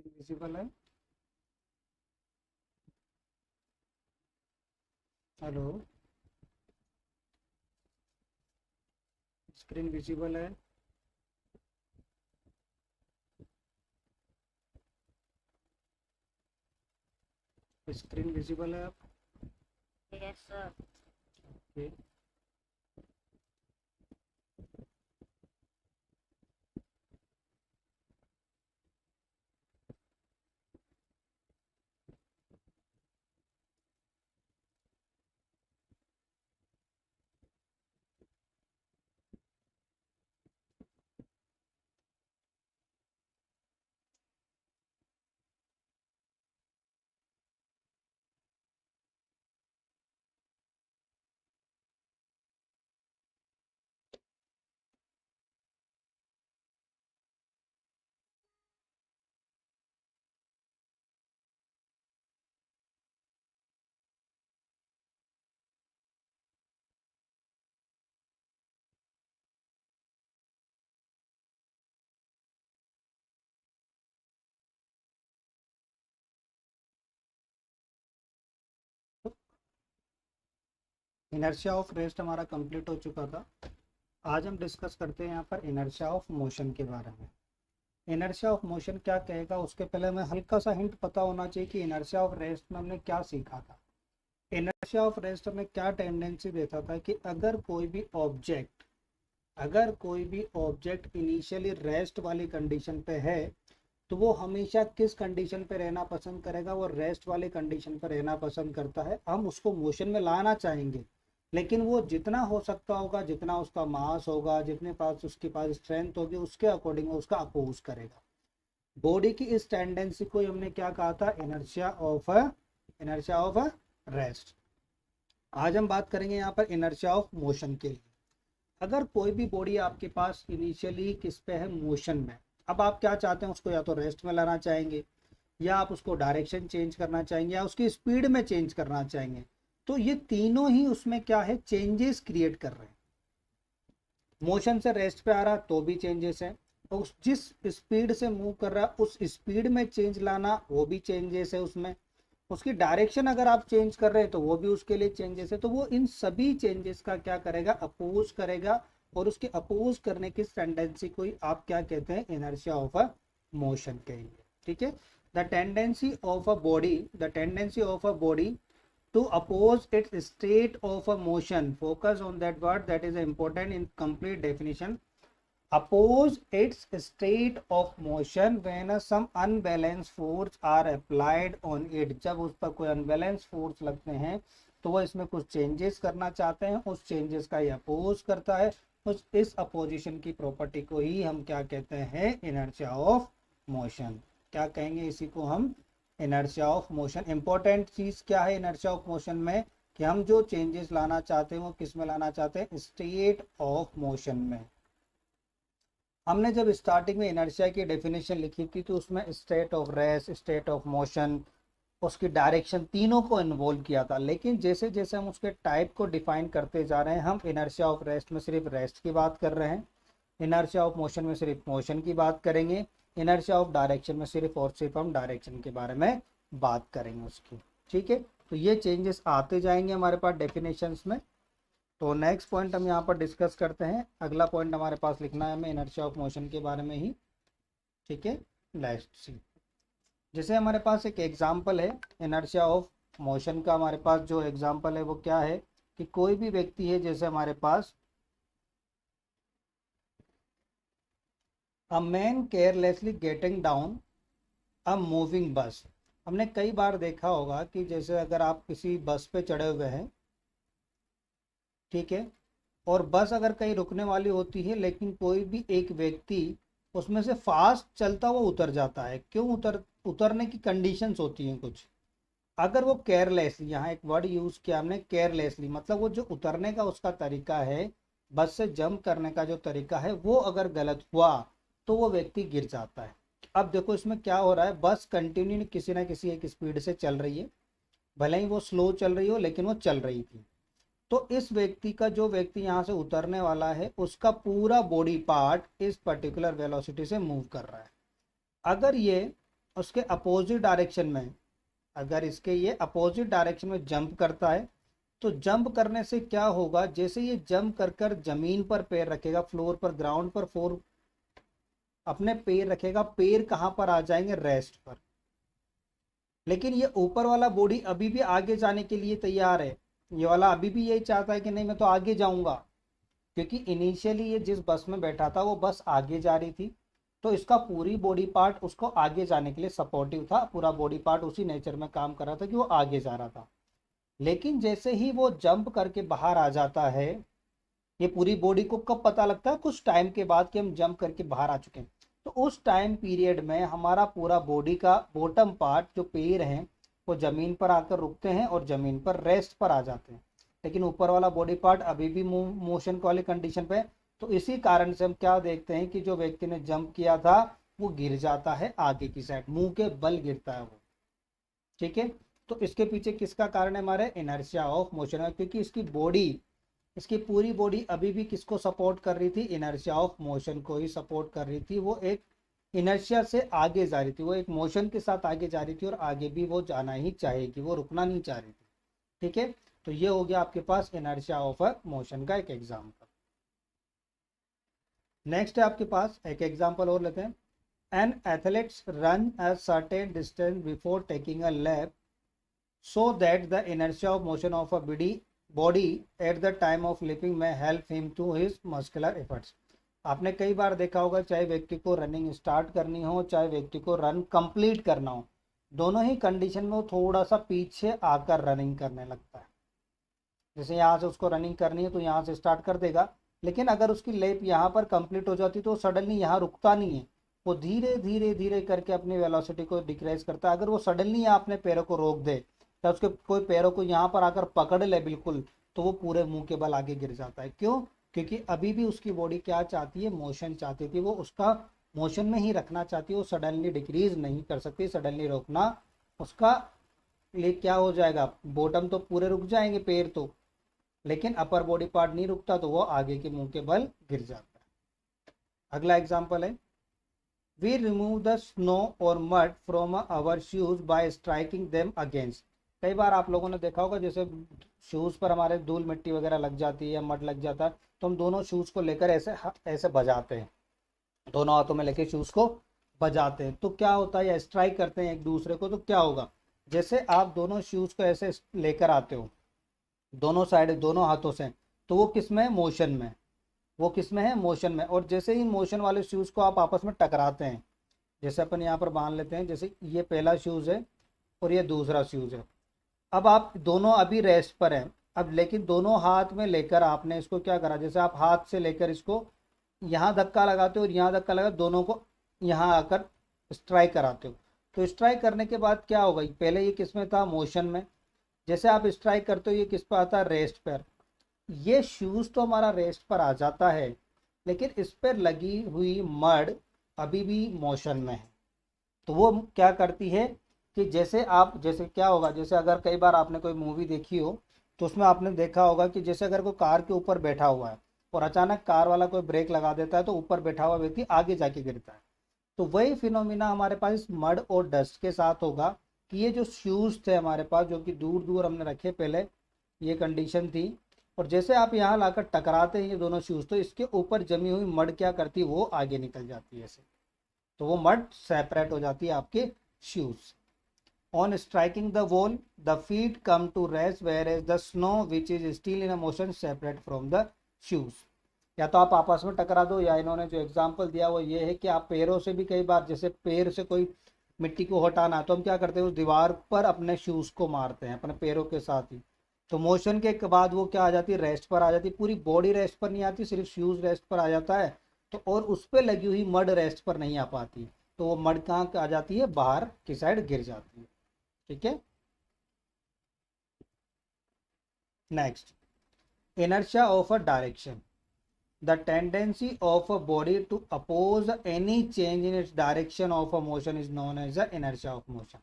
Visible है? Hello, screen visible है? Screen visible है आप? Yes sir. Okay. Inertia of rest हमारा कंप्लीट हो चुका था। आज हम डिस्कस करते हैं यहाँ पर इनर्शिया ऑफ मोशन के बारे में। इनर्शिया ऑफ मोशन क्या कहेगा उसके पहले हमें हल्का सा हिंट पता होना चाहिए कि इनर्शिया ऑफ रेस्ट में हमने क्या सीखा था। इनर्शिया ऑफ रेस्ट में क्या टेंडेंसी देता था कि अगर कोई भी ऑब्जेक्ट इनिशियली रेस्ट वाली कंडीशन पे है तो वो हमेशा किस कंडीशन पे रहना पसंद करेगा? वो रेस्ट वाली कंडीशन पे रहना पसंद करता है। हम उसको मोशन में लाना चाहेंगे, लेकिन वो जितना हो सकता होगा, जितना उसका मास होगा, जितने पास उसके पास स्ट्रेंथ होगी, उसके अकॉर्डिंग वो उसका अपोज करेगा। बॉडी की इस टेंडेंसी को हमने क्या कहा था? Inertia of rest. आज हम बात करेंगे यहाँ पर इनर्शिया ऑफ मोशन के लिए। अगर कोई भी बॉडी आपके पास इनिशियली किस पे है? मोशन में। अब आप क्या चाहते हैं? उसको या तो रेस्ट में लाना चाहेंगे, या आप उसको डायरेक्शन चेंज करना चाहेंगे, या उसकी स्पीड में चेंज करना चाहेंगे। तो ये तीनों ही उसमें क्या है? चेंजेस क्रिएट कर रहे हैं। मोशन से रेस्ट पे आ रहा तो भी चेंजेस है, तो जिस स्पीड से मूव कर रहा है उस स्पीड में चेंज लाना वो भी चेंजेस है उसमें। उसकी डायरेक्शन अगर आप चेंज कर रहे हैं तो वो भी उसके लिए चेंजेस है। तो वो इन सभी चेंजेस का क्या करेगा? अपोज करेगा। और उसके अपोज करने की टेंडेंसी को ही आप क्या कहते हैं? इनर्शिया ऑफ अ मोशन कहेंगे। ठीक है। The tendency of a body to oppose its state of a motion. Focus on that word, that is important in complete definition. Oppose its state of motion when some unbalanced force are applied on it. जब उस पर कोई unbalanced force लगते हैं तो वो इसमें कुछ चेंजेस करना चाहते हैं, उस चेंजेस का ये अपोज करता है। इस अपोजिशन की प्रॉपर्टी को ही हम क्या कहते हैं? Inertia of motion. क्या कहेंगे इसी को हम? Inertia of motion. इंपॉर्टेंट चीज क्या है इनर्शिया ऑफ मोशन में? कि हम जो चेंजेस लाना चाहते हैं वो किस में लाना चाहते हैं? स्टेट ऑफ मोशन में। हमने जब स्टार्टिंग में इनर्शिया की डेफिनेशन लिखी थी तो उसमें state of rest, state of motion, उसकी डायरेक्शन, तीनों को इन्वॉल्व किया था। लेकिन जैसे जैसे हम उसके टाइप को डिफाइन करते जा रहे हैं, हम इनर्शिया ऑफ रेस्ट में सिर्फ रेस्ट की बात कर रहे हैं, इनर्शिया ऑफ मोशन में सिर्फ मोशन की बात करेंगे, इनर्शिया ऑफ डायरेक्शन में सिर्फ और सिर्फ हम डायरेक्शन के बारे में बात करेंगे उसकी। ठीक है। तो ये चेंजेस आते जाएंगे हमारे पास डेफिनेशंस में। तो नेक्स्ट पॉइंट हम यहाँ पर डिस्कस करते हैं। अगला पॉइंट हमारे पास लिखना है हमें इनर्शिया ऑफ मोशन के बारे में ही। ठीक है। Let's see. जैसे हमारे पास एक एग्जांपल है इनर्शिया ऑफ मोशन का। हमारे पास जो एग्जांपल है वो क्या है? कि कोई भी व्यक्ति है, जैसे हमारे पास a man carelessly getting down a moving bus. हमने कई बार देखा होगा कि जैसे अगर आप किसी बस पे चढ़े हुए हैं, ठीक है, और बस अगर कहीं रुकने वाली होती है लेकिन कोई भी एक व्यक्ति उसमें से फास्ट चलता हुआ उतर जाता है। क्यों उतरने की कंडीशंस होती हैं कुछ। अगर वो केयरलेसली, यहाँ एक वर्ड यूज किया हमने, केयरलेसली, मतलब वो जो उतरने का उसका तरीका है, बस से जंप करने का जो तरीका है, वो अगर गलत हुआ तो वो व्यक्ति गिर जाता है। अब देखो इसमें क्या हो रहा है? बस कंटिन्यू किसी ना किसी एक स्पीड से चल रही है, भले ही वो स्लो चल रही हो लेकिन वो चल रही थी। तो इस व्यक्ति का, जो व्यक्ति यहाँ से उतरने वाला है, उसका पूरा बॉडी पार्ट इस पर्टिकुलर वेलोसिटी से मूव कर रहा है। अगर ये उसके अपोजिट डायरेक्शन में, अगर इसके ये अपोजिट डायरेक्शन में जंप करता है तो जंप करने से क्या होगा, जैसे ये जंप कर कर जमीन पर पैर रखेगा, फ्लोर पर, ग्राउंड पर फोर अपने पैर रखेगा, पैर कहाँ पर आ जाएंगे, रेस्ट पर। लेकिन ये ऊपर वाला बॉडी अभी भी आगे जाने के लिए तैयार है, ये वाला अभी भी यही चाहता है कि नहीं मैं तो आगे जाऊंगा, क्योंकि इनिशियली ये जिस बस में बैठा था वो बस आगे जा रही थी, तो इसका पूरी बॉडी पार्ट उसको आगे जाने के लिए सपोर्टिव था, पूरा बॉडी पार्ट उसी नेचर में काम कर रहा था कि वो आगे जा रहा था। लेकिन जैसे ही वो जंप करके बाहर आ जाता है, ये पूरी बॉडी को कब पता लगता है, कुछ टाइम के बाद कि हम जंप करके बाहर आ चुके हैं। तो उस टाइम पीरियड में हमारा पूरा बॉडी का बॉटम पार्ट जो पैर हैं वो जमीन पर आकर रुकते हैं और जमीन पर रेस्ट पर आ जाते हैं, लेकिन ऊपर वाला बॉडी पार्ट अभी भी मोशन वाली कंडीशन पे। तो इसी कारण से हम क्या देखते हैं कि जो व्यक्ति ने जंप किया था वो गिर जाता है आगे की साइड, मुंह के बल गिरता है वो। ठीक है, तो इसके पीछे किसका कारण है, हमारे इनर्शिया ऑफ मोशन है, क्योंकि इसकी बॉडी, इसकी पूरी बॉडी अभी भी किसको सपोर्ट कर रही थी, इनर्शिया ऑफ मोशन को ही सपोर्ट कर रही थी। वो एक इनर्शिया से आगे जा रही थी, वो एक मोशन के साथ आगे जा रही थी और आगे भी वो जाना ही चाहेगी, वो रुकना नहीं चाह रही थी। ठीक है, तो ये हो गया आपके पास इनर्शिया ऑफ मोशन का एक एग्जाम्पल। नेक्स्ट है आपके पास एक एग्जाम्पल और लेते हैं। An athletes run a certain distance before taking a lap so that the inertia of motion of a body at the time of leaping में help him to his muscular efforts. आपने कई बार देखा होगा, चाहे व्यक्ति को रनिंग स्टार्ट करनी हो, चाहे व्यक्ति को रन कंप्लीट करना हो, दोनों ही कंडीशन में वो थोड़ा सा पीछे आकर रनिंग करने लगता है। जैसे यहाँ से उसको रनिंग करनी है तो यहाँ से स्टार्ट कर देगा, लेकिन अगर उसकी लेप यहाँ पर कंप्लीट हो जाती तो सडनली यहाँ रुकता नहीं है, वो धीरे धीरे धीरे करके अपनी वेलोसिटी को डिक्रीज करता है। अगर वो सडनली यहाँ अपने पैरों को रोक दे या उसके कोई पैरों को यहाँ पर आकर पकड़ ले बिल्कुल, तो वो पूरे मुंह के बल आगे गिर जाता है। क्यों? क्योंकि अभी भी उसकी बॉडी क्या चाहती है, मोशन चाहती थी, वो उसका मोशन में ही रखना चाहती है, वो सडनली डिक्रीज नहीं कर सकती। सडनली रोकना उसका लिए क्या हो जाएगा, बॉटम तो पूरे रुक जाएंगे पैर तो, लेकिन अपर बॉडी पार्ट नहीं रुकता, तो वो आगे के मुंह के बल गिर जाता है। अगला एग्जांपल है, वी रिमूव द स्नो और mud from our shoes by striking them against. कई बार आप लोगों ने देखा होगा, जैसे शूज पर हमारे धूल मिट्टी वगैरह लग जाती है या मड लग जाता है, तो हम दोनों शूज को लेकर ऐसे ऐसे बजाते हैं, दोनों हाथों में लेके शूज को बजाते हैं। तो क्या होता है, या स्ट्राइक करते हैं एक दूसरे को, तो क्या होगा, जैसे आप दोनों शूज को ऐसे लेकर आते हो दोनों साइड दोनों हाथों से, तो वो किस में है, मोशन में, वो किस में है, मोशन में। और जैसे ही मोशन वाले शूज को आप आपस में टकराते हैं, जैसे अपन यहाँ पर बांध लेते हैं, जैसे ये पहला शूज है और ये दूसरा शूज है, अब आप दोनों अभी रेस्ट पर हैं, अब लेकिन दोनों हाथ में लेकर आपने इसको क्या करा, जैसे आप हाथ से लेकर इसको यहाँ धक्का लगाते हो और यहाँ धक्का लगा, दोनों को यहाँ आकर स्ट्राइक कराते हो। तो स्ट्राइक करने के बाद क्या होगा, पहले ये किस में था, मोशन में, जैसे आप स्ट्राइक करते हो ये किस पर आता है, रेस्ट पर। ये शूज तो हमारा रेस्ट पर आ जाता है, लेकिन इस पर लगी हुई मड अभी भी मोशन में है। तो वो क्या करती है कि जैसे आप, जैसे क्या होगा, जैसे अगर कई बार आपने कोई मूवी देखी हो तो उसमें आपने देखा होगा कि जैसे अगर कोई कार के ऊपर बैठा हुआ है और अचानक कार वाला कोई ब्रेक लगा देता है तो ऊपर बैठा हुआ व्यक्ति आगे जाके गिरता है। तो वही फिनोमिना हमारे पास इस मड और डस्ट के साथ होगा कि ये जो शूज थे हमारे पास, जो कि दूर दूर हमने रखे पहले, ये कंडीशन थी, और जैसे आप यहाँ लाकर टकराते हैं ये दोनों शूज, तो इसके ऊपर जमी हुई मड क्या करती है, वो आगे निकल जाती है ऐसे, तो वो मड सेपरेट हो जाती है आपके shoes. On striking the wall the feet come to rest whereas the snow which is still in a motion separate from the shoes. या तो आप आपस में टकरा दो, या इन्होंने जो एग्जाम्पल दिया वो ये है कि आप पैरों से भी, कई बार जैसे पैर से कोई मिट्टी को हटाना है तो हम क्या करते हैं, उस दीवार पर अपने शूज को मारते हैं अपने पैरों के साथ ही, तो मोशन के बाद वो क्या आ जाती है, रेस्ट पर आ जाती है। पूरी बॉडी रेस्ट पर नहीं आती, सिर्फ शूज रेस्ट पर आ जाता है, तो और उस पर लगी हुई मड रेस्ट पर नहीं आ पाती, तो वो मड कहाँ आ जाती है, बाहर की साइड गिर जाती है। ठीक है, next, inertia of a direction. The tendency of a body to oppose any change in its direction of a motion is known as the inertia of motion.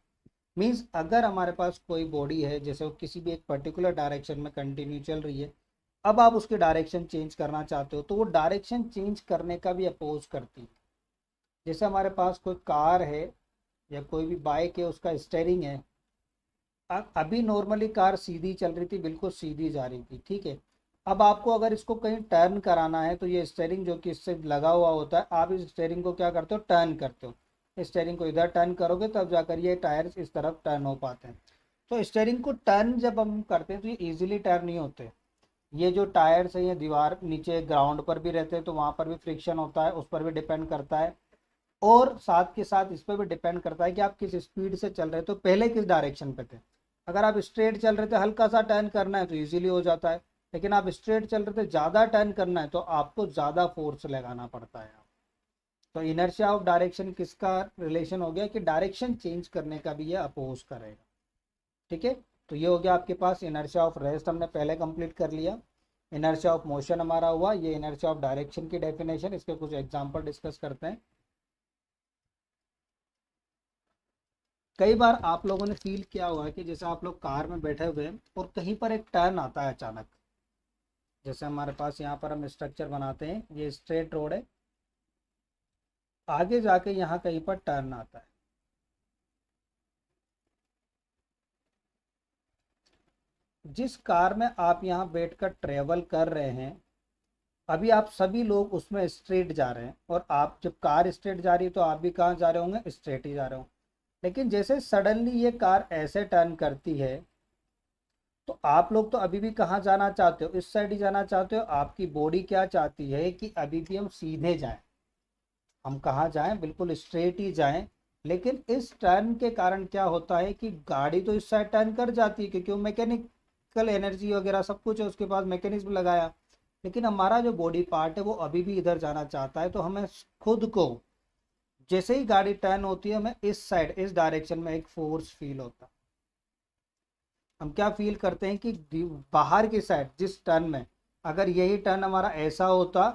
Means अगर हमारे पास कोई बॉडी है, जैसे वो किसी भी एक पर्टिकुलर डायरेक्शन में कंटिन्यू चल रही है, अब आप उसकी डायरेक्शन चेंज करना चाहते हो तो वो डायरेक्शन चेंज करने का भी अपोज करती है। जैसे हमारे पास कोई कार है, या कोई भी बाइक है उसका स्टेयरिंग है, अभी नॉर्मली कार सीधी चल रही थी, बिल्कुल सीधी जा रही थी, ठीक है। अब आपको अगर इसको कहीं टर्न कराना है तो ये स्टेयरिंग जो कि इससे लगा हुआ होता है, आप इस स्टेयरिंग को क्या करते हो, टर्न करते हो। स्टेयरिंग को इधर टर्न करोगे तब जाकर ये टायर्स इस तरफ टर्न हो पाते हैं। तो स्टेयरिंग को टर्न जब हम करते हैं तो ये इजीली टर्न नहीं होते। ये जो टायर्स है ये दीवार नीचे ग्राउंड पर भी रहते हैं तो वहाँ पर भी फ्रिक्शन होता है, उस पर भी डिपेंड करता है। और साथ के साथ इस पर भी डिपेंड करता है कि आप किस स्पीड से चल रहे हो, तो पहले किस डायरेक्शन पे थे। अगर आप स्ट्रेट चल रहे थे, हल्का सा टर्न करना है तो इजीली हो जाता है, लेकिन आप स्ट्रेट चल रहे थे, ज़्यादा टर्न करना है तो आपको ज़्यादा फोर्स लगाना पड़ता है। तो इनर्शिया ऑफ डायरेक्शन किसका रिलेशन हो गया कि डायरेक्शन चेंज करने का भी ये अपोज करेगा, ठीक है। तो ये हो गया आपके पास इनर्शिया ऑफ रेस्ट, हमने पहले कंप्लीट कर लिया। इनर्शिया ऑफ मोशन हमारा हुआ, ये इनर्शिया ऑफ डायरेक्शन की डेफिनेशन, इसके कुछ एग्जांपल डिस्कस करते हैं। कई बार आप लोगों ने फील किया होगा कि जैसे आप लोग कार में बैठे हुए हैं और कहीं पर एक टर्न आता है अचानक। जैसे हमारे पास यहाँ पर हम स्ट्रक्चर बनाते हैं, ये स्ट्रेट रोड है, आगे जाके यहाँ कहीं पर टर्न आता है। जिस कार में आप यहाँ बैठकर ट्रेवल कर रहे हैं, अभी आप सभी लोग उसमें स्ट्रेट जा रहे हैं, और आप जब कार स्ट्रेट जा रही है तो आप भी कहाँ जा रहे होंगे, स्ट्रेट ही जा रहे होंगे। लेकिन जैसे सडनली ये कार ऐसे टर्न करती है तो आप लोग तो अभी भी कहाँ जाना चाहते हो, इस साइड ही जाना चाहते हो। आपकी बॉडी क्या चाहती है कि अभी भी हम सीधे जाएं, हम कहाँ जाएं, बिल्कुल स्ट्रेट ही जाएं। लेकिन इस टर्न के कारण क्या होता है कि गाड़ी तो इस साइड टर्न कर जाती है क्योंकि वो मैकेनिकल एनर्जी वगैरह सब कुछ है, उसके पास मैकेनिज्म लगाया। लेकिन हमारा जो बॉडी पार्ट है वो अभी भी इधर जाना चाहता है, तो हमें खुद को जैसे ही गाड़ी टर्न होती है हमें इस साइड, इस डायरेक्शन में एक फोर्स फील होता है। हम क्या फील करते हैं कि बाहर की साइड जिस टर्न में, अगर यही टर्न हमारा ऐसा होता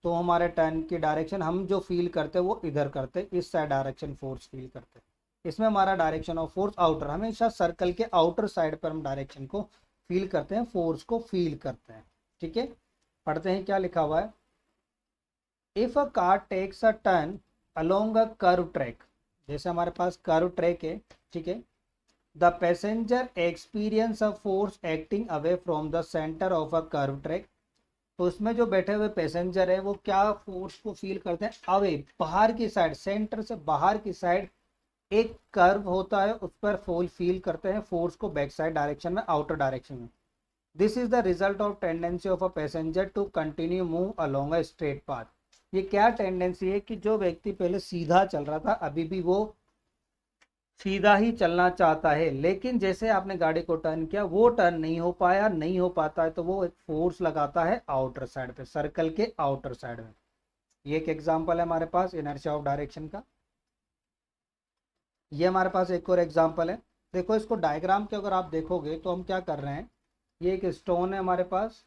तो हमारे टर्न की डायरेक्शन हम जो फील करते वो इधर करते, इस साइड डायरेक्शन फोर्स फील करते। इसमें हमारा डायरेक्शन ऑफ फोर्स आउटर, हमेशा सर्कल के आउटर साइड पर हम डायरेक्शन को फील करते हैं, फोर्स को फील करते हैं, ठीक है। पढ़ते हैं क्या लिखा हुआ है। If a car takes a turn along a curve track, जैसे हमारे पास कर्व ट्रैक है, ठीक है। The passenger experience a force acting away from the centre of a curve track. तो उसमें जो बैठे हुए पैसेंजर है वो क्या फोर्स को फील करते हैं, अवे, बाहर की साइड, सेंटर से बाहर की साइड एक कर्व होता है उस पर फील करते हैं फोर्स को, बैक साइड डायरेक्शन में, आउटर डायरेक्शन में। This is the result of tendency of a passenger to continue move along a straight path. ये क्या टेंडेंसी है कि जो व्यक्ति पहले सीधा चल रहा था अभी भी वो सीधा ही चलना चाहता है, लेकिन जैसे आपने गाड़ी को टर्न किया वो टर्न नहीं हो पाया, नहीं हो पाता है तो वो एक फोर्स लगाता है आउटर साइड पे, सर्कल के आउटर साइड में। ये एक एग्जांपल है हमारे पास इनर्शिया ऑफ डायरेक्शन का। ये हमारे पास एक और एग्जांपल है। देखो इसको डायग्राम के अगर आप देखोगे तो हम क्या कर रहे हैं, ये एक स्टोन है हमारे पास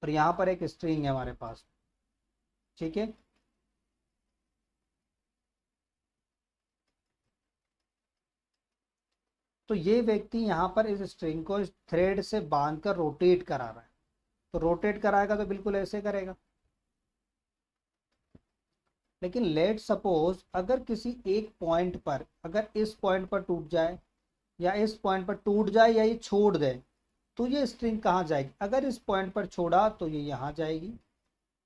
और यहाँ पर एक स्ट्रिंग है हमारे पास, ठीक है। तो ये व्यक्ति यहाँ पर इस स्ट्रिंग को इस थ्रेड से बांध कर रोटेट करा रहा है, तो रोटेट कराएगा तो बिल्कुल ऐसे करेगा। लेकिन लेट सपोज अगर किसी एक पॉइंट पर, अगर इस पॉइंट पर टूट जाए या इस पॉइंट पर टूट जाए या ये छोड़ दे, तो ये स्ट्रिंग कहाँ जाएगी। अगर इस पॉइंट पर छोड़ा तो ये यहाँ जाएगी,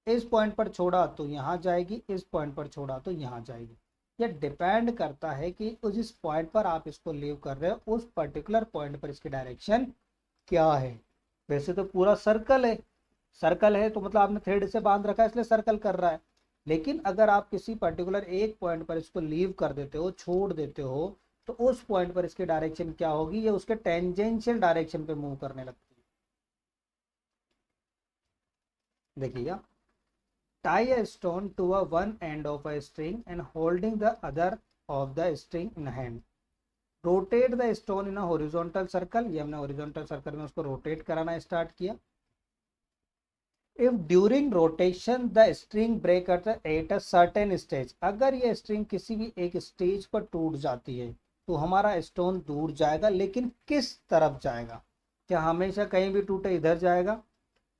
इस पॉइंट पर छोड़ा तो यहाँ जाएगी, इस पॉइंट पर छोड़ा तो यहाँ जाएगी। यह डिपेंड करता है कि उस जिस पॉइंट पर आप इसको लीव कर रहे हो उस पर्टिकुलर पॉइंट पर इसकी डायरेक्शन क्या है। वैसे तो पूरा सर्कल है, सर्कल है तो मतलब आपने थ्रेड से बांध रखा है इसलिए सर्कल कर रहा है। लेकिन अगर आप किसी पर्टिकुलर एक पॉइंट पर इसको लीव कर देते हो, छोड़ देते हो, तो उस पॉइंट पर इसकी डायरेक्शन क्या होगी, ये उसके टेंजेंशियल डायरेक्शन पे मूव करने लगती है। देखिएगा, tie a stone to a one end of a string and holding the other of the string in hand, rotate the stone in a horizontal circle। ये हमने horizontal circle में उसको rotate कराना स्टार्ट किया। if during rotation the string break at a certain stage, अगर ये string किसी भी एक स्टेज पर टूट जाती है तो हमारा स्टोन दूर जाएगा, लेकिन किस तरफ जाएगा, क्या हमेशा कहीं भी टूटे इधर जाएगा,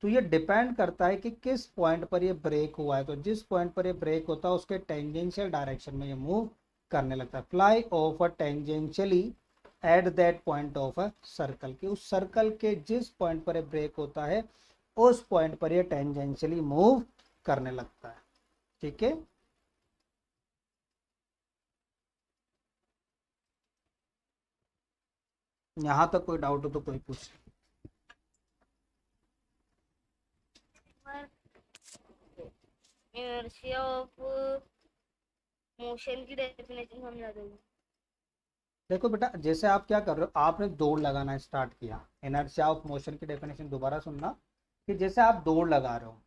तो ये डिपेंड करता है कि किस पॉइंट पर ये ब्रेक हुआ है। तो जिस पॉइंट पर ये ब्रेक होता है उसके टेंजेंशियल डायरेक्शन में ये मूव करने लगता है। Fly of a tangentially at that point of a circle, कि उस सर्कल के जिस पॉइंट पर ये ब्रेक होता है उस पॉइंट पर ये टेंजेंशियली मूव करने लगता है। ठीक है, यहाँ तक कोई डाउट हो तो कोई पूछ। इनर्शिया ऑफ मोशन की डेफिनेशन समझा दो। देखो बेटा, जैसे आप क्या कर रहे हो, आपने दौड़ लगाना स्टार्ट किया। इनर्शिया ऑफ मोशन की डेफिनेशन दोबारा सुनना, कि जैसे आप दौड़ लगा रहे हो,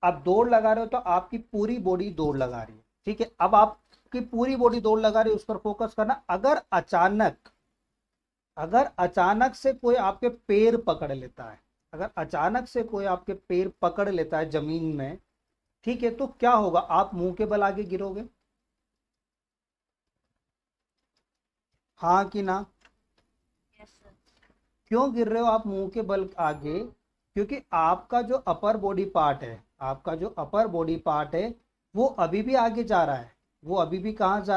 आप दौड़ लगा रहे हो तो आपकी पूरी बॉडी दौड़ लगा रही है। ठीक है, अब आपकी पूरी बॉडी दौड़ लगा रही है, उस पर फोकस करना। अगर अचानक से कोई आपके पैर पकड़ लेता है, अगर अचानक से कोई आपके पैर पकड़ लेता है जमीन में, ठीक है, तो क्या होगा? आप मुंह के बल आगे गिरोगे, हाँ कि ना? Yes sir. क्यों गिर रहे हो आप मुंह के बल आगे? क्योंकि आपका जो अपर बॉडी पार्ट है, आपका जो अपर बॉडी पार्ट है वो अभी भी आगे जा रहा है। वो अभी भी कहाँ जा